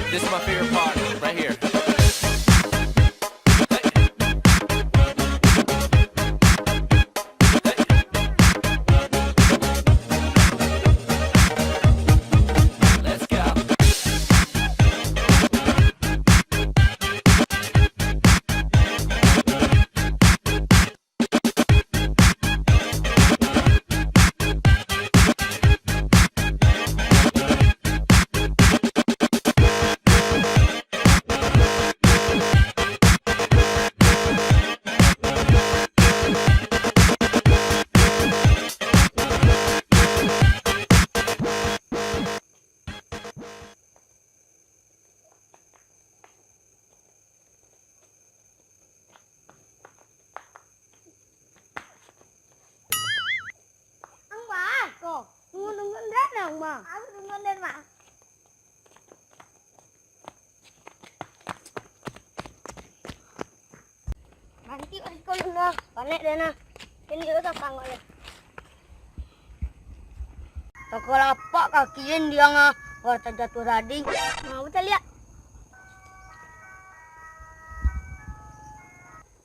This is my favorite part, right here. Let's go. Nanti kau nak panik dah nak. Ini kita panggal le. Tak lapak kakian dia ngah. Warta jatuh tadi. Mau kita lihat.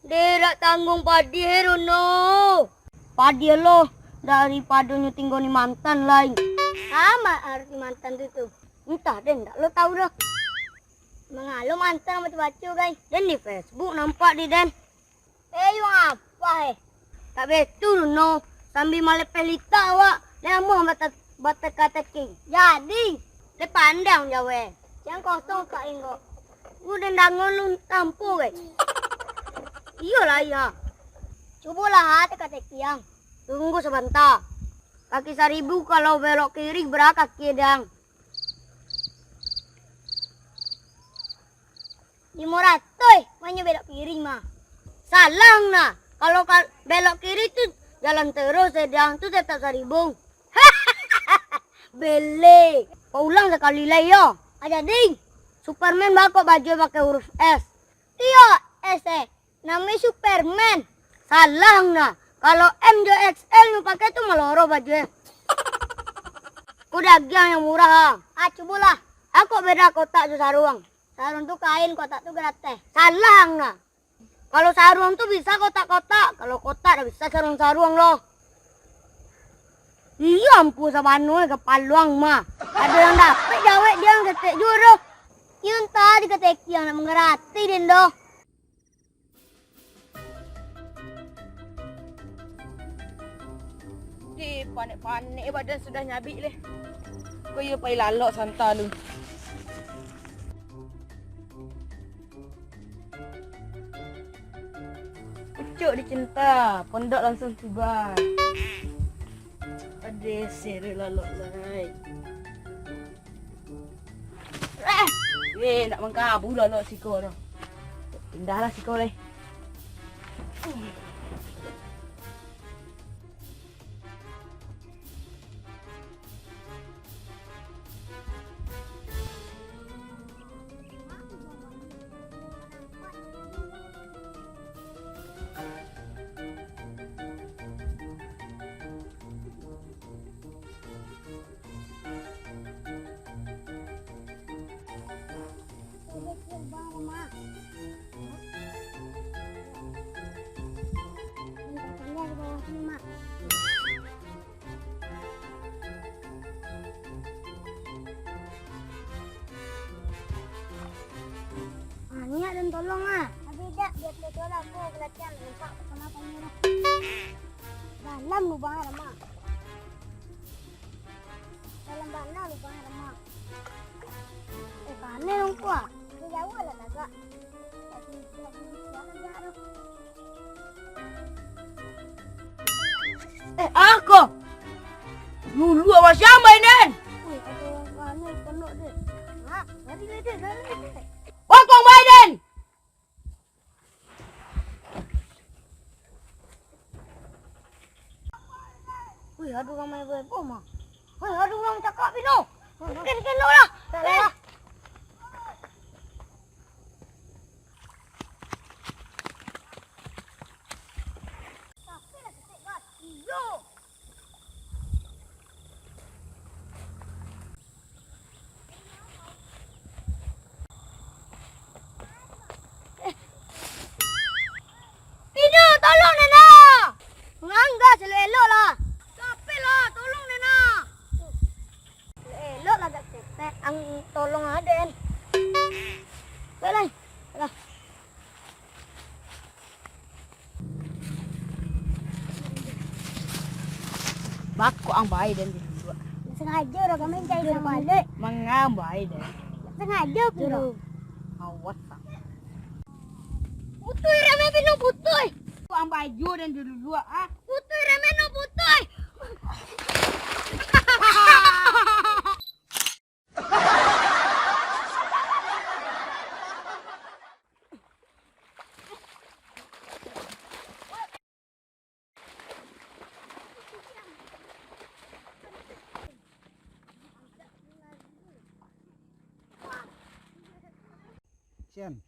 Dia tanggung padi herono. Padi lo daripada nyutinggoni mantan lain. Sama arti mantan itu. Entah deh, enggak lo tahu dah. Mengalu mantan sama baca guys. Dan di Facebook nampak di den. Yung apa tak betul no. Sambil malah pelita awak. Lama Teka Teki. Jadi, dia pandang jawe. Yang kosong tak ingat. Udah dangon lu tampu guys. Iyalah ya. Cubalah Teka Teki yang. Tunggu sebentar. Kaki 1000 kalau belok kiri berapa kaki dang? 500 banyak belok kiri mah. Salang nah. Kalau belok kiri tu jalan terus sedang tu tetap 1000. Bele. Kau ulang sekali lah yo. Ada ding. Superman bakal baju pakai huruf S. Tio S. Namanya Superman. Salang nah. Kalau M jo XL nu pakai tu meloro baju. Udah yang murah. Cobalah. Aku beda kotak tu sarung. Sarung tu kain, kotak tu gratis. Salang nah. Kalau sarung tu bisa kotak-kotak. Kalau kotak dah bisa sarung-sarung loh. Iya ampun sabanu ke paluang mah. Ada yang dapat jawab dia yang ketek juru. Yang tadi ketek yang nak mengerati dendo. Panik-panik badan sudah nyabik leh. Kau ya pai lalok santa lu. Pucuk dicinta, pondok langsung tiba. Ada seri lalok lai. Nak mengkabu lalok siko dah. Pindahlah siko leh. Niat dan tolong ah. Tapi tak biar betul aku kelatihan nampak sama panggil. Dalam lubang Rama. Dalam mana lubang Rama? Panen dong kuah. Dia jauh lah agak. Tapi jangan jauh. Aku. Dulu awak siapa ini? Wih, ada yang panen penuh deh. Mak, lari. Wakong Biden. Wih, aduh ramai berapa mah. Wih, aduh orang cakap Fino. Ken lah. Salah. Lai. Lah. Bako ang bahay dan dulu. Sengaja udah kami cari balik. Mengambai dan. Sengaja bro. Awas. Putuih Rem Fino putuih. Ko ang baju dan dulu ah. Putuih Rem Fino putuih. Action.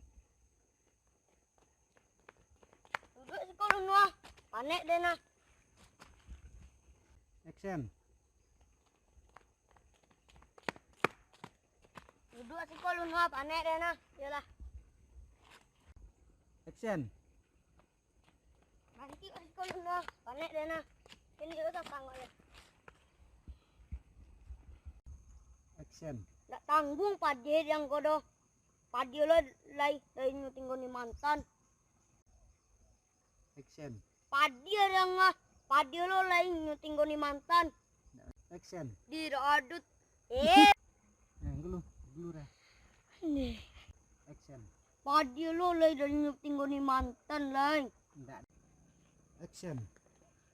Duduk sekolah nuah. Panek deh nah. Action. Duduk sekolah nuah. Panek deh nah. Yalah. Action. Nanti sekolah nuah. Panek deh nah. Ini udah tanggung deh. Action. Ndak tanggung padi yang kodoh. Padi lo lai nyuting ni mantan. Action. Padi lo lai nyuting ni mantan. Action. Di adut. Gulu dah. Nih. Action. Padi lo lai nyuting ni mantan lai. Ndak. Action.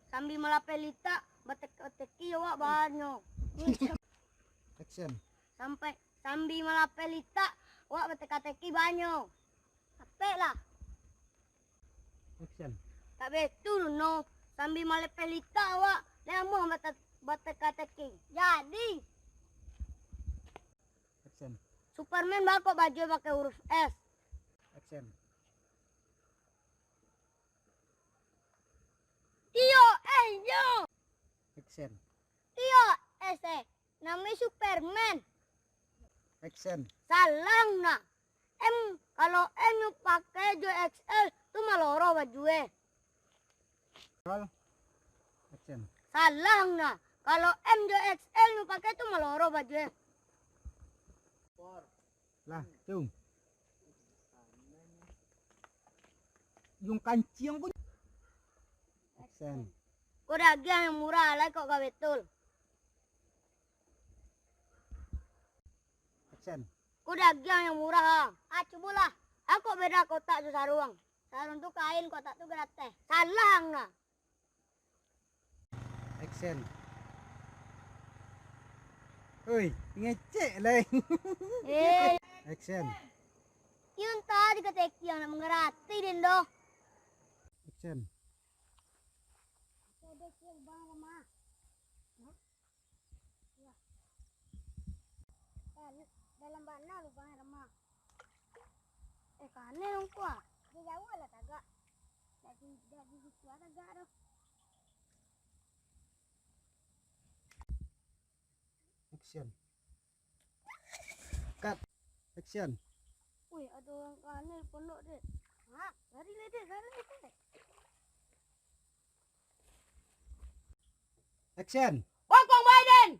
Sambil melapelita Teka Teki awak banyak. Action. Sambil melapelita awak Teka Teki banyak. Capek lah. Action. Tak betul no. Sambil melapelita awak lama Teka Teki. Jadi Action. Superman bakal baju pakai huruf S. Action. Tio yo. Action. Tio namanya Superman. Action. Salang na. Kalau M pakai jo XL tuh maloro baju Roll. Action. Salang na. Kalau M jo XL nu pakai tuh maloro baju Lah, cung. Yung kancang pun. Action. Kau daging yang murah lah kok gak betul. Action. Kau daging yang murah. Coba lah. Aku beda kotak tuh sarung. Sarung tuh kain, kotak tuh gratis. Salang na. Action. Oi, ngecek lah. Action. Yun tadi keteki yang nak mengerati dendo. Action. Dalam mana lubang Rama? Kane dong kuah. Dia jauh lah tagak. Dari situ tagak doh. Action. Cut. Action. Wih, ada orang kane pondok deh. Hah? Lari deh. Action. Wakong Biden.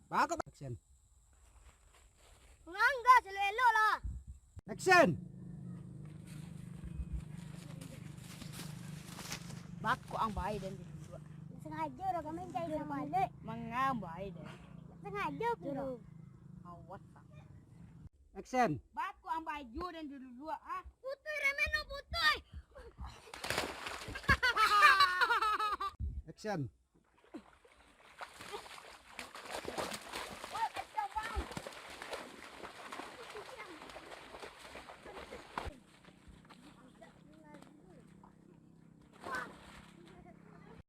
Bakal. Action. Enggak, selelo lah. Action. Bako ang bahay dan dulu. Sengaja udah kami cari balik. Mengambai dan. Sengaja bro. Awas. Action. Bako ang baju dan dulu ah. Putuih Rem Fino putuih. Action.